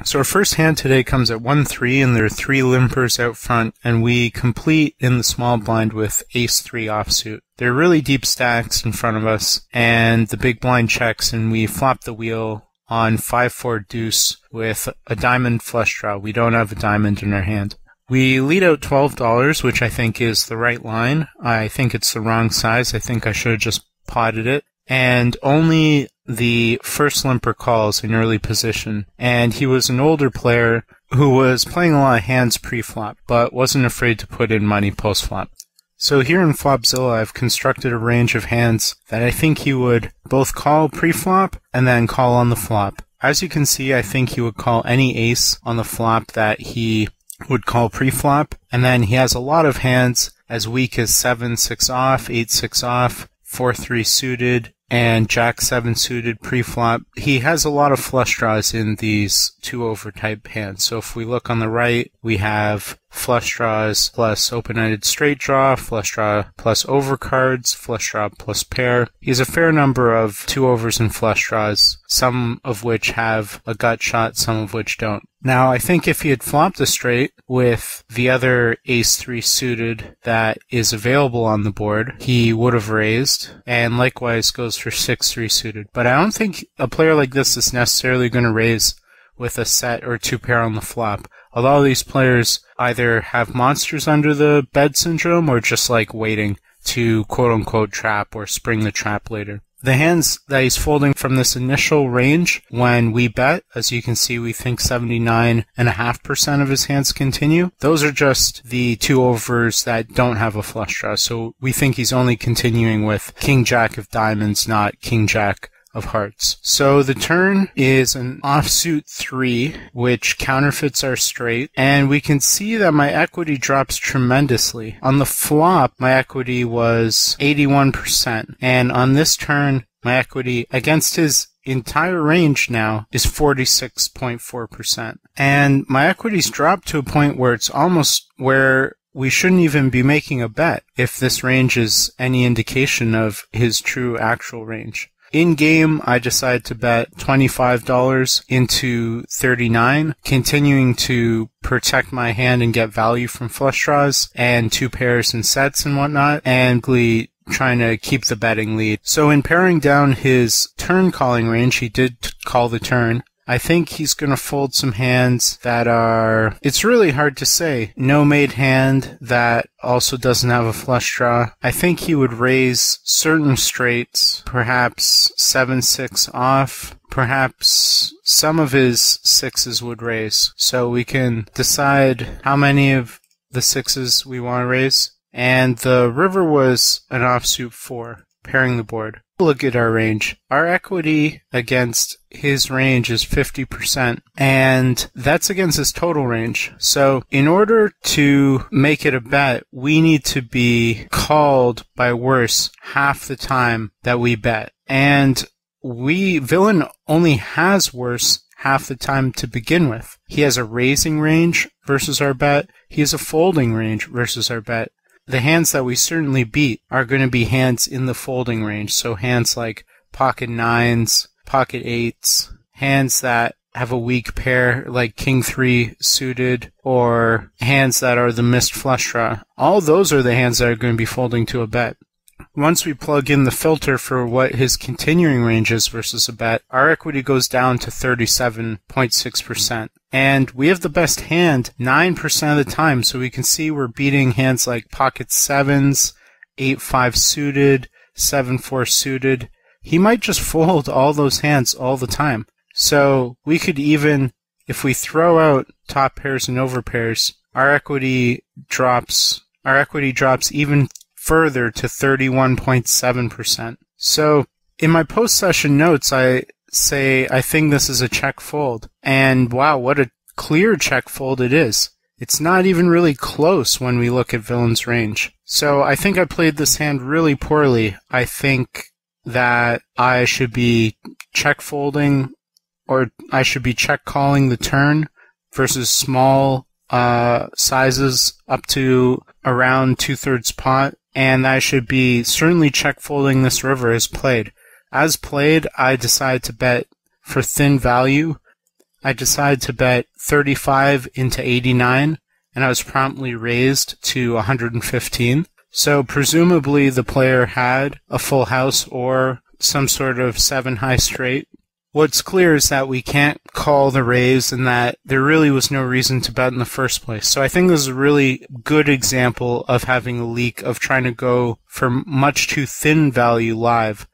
So our first hand today comes at 1-3, and there are 3 limpers out front, and we complete in the small blind with ace-3 offsuit. There are really deep stacks in front of us, and the big blind checks, and we flop the wheel on 5-4 deuce with a diamond flush draw. We don't have a diamond in our hand. We lead out $12, which I think is the right line. I think it's the wrong size. I think I should have just potted it. And only the first limper calls in early position. And he was an older player who was playing a lot of hands pre-flop, but wasn't afraid to put in money post-flop. So here in Flopzilla, I've constructed a range of hands that I think he would both call pre-flop and then call on the flop. As you can see, I think he would call any ace on the flop that he would call pre-flop, and then he has a lot of hands as weak as 7-6 off, 8-6 off, 4-3 suited, and Jack-7 suited pre-flop. He has a lot of flush draws in these 2-over type hands. So if we look on the right, we have flush draws plus open-ended straight draw, flush draw plus overcards, flush draw plus pair. He has a fair number of 2-overs and flush draws, some of which have a gut shot, some of which don't. Now, I think if he had flopped a straight with the other ace-3 suited that is available on the board, he would have raised, and likewise goes for 6-3 suited. But I don't think a player like this is necessarily going to raise with a set or 2 pair on the flop. A lot of these players either have monsters under the bed syndrome or just like waiting to quote-unquote trap or spring the trap later. The hands that he's folding from this initial range when we bet, as you can see, we think 79.5% of his hands continue. Those are just the 2-overs that don't have a flush draw. So we think he's only continuing with King-Jack of diamonds, not King-Jack of hearts. So the turn is an offsuit 3, which counterfeits our straight, and we can see that my equity drops tremendously. On the flop, my equity was 81%, and on this turn, my equity against his entire range now is 46.4%. And my equity's dropped to a point where it's almost where we shouldn't even be making a bet if this range is any indication of his true actual range. In game, I decided to bet $25 into 39, continuing to protect my hand and get value from flush draws and 2 pairs and sets and whatnot, and trying to keep the betting lead. So in paring down his turn calling range, he did call the turn. I think he's going to fold some hands that are, it's really hard to say, no-made hand that also doesn't have a flush draw. I think he would raise certain straights, perhaps 7-6 off, perhaps some of his 6s would raise. So we can decide how many of the 6s we want to raise. And the river was an offsuit 4, pairing the board. Look at our range. Our equity against his range is 50%, and that's against his total range. So in order to make it a bet, we need to be called by worse half the time that we bet. And villain only has worse half the time to begin with. He has a raising range versus our bet. He has a folding range versus our bet. The hands that we certainly beat are going to be hands in the folding range, so hands like pocket 9s, pocket 8s, hands that have a weak pair like King 3 suited, or hands that are the missed flush draw. All those are the hands that are going to be folding to a bet. Once we plug in the filter for what his continuing range is versus a bet, our equity goes down to 37.6%. And we have the best hand 9% of the time, so we can see we're beating hands like pocket 7s, 8-5 suited, 7-4 suited. He might just fold all those hands all the time. So we could even, if we throw out top pairs and over pairs, our equity drops even further to 31.7%. So in my post-session notes, I say I think this is a check fold. And wow, what a clear check fold it is. It's not even really close when we look at villain's range. So I think I played this hand really poorly. I think that I should be check folding, or I should be check calling the turn versus small sizes up to around 2/3 pot. And I should be certainly check folding this river as played. As played, I decided to bet for thin value. I decided to bet 35 into 89, and I was promptly raised to 115. So presumably the player had a full house or some sort of 7 high straight. What's clear is that we can't call the raise and that there really was no reason to bet in the first place. So I think this is a really good example of having a leak, of trying to go for much too thin value live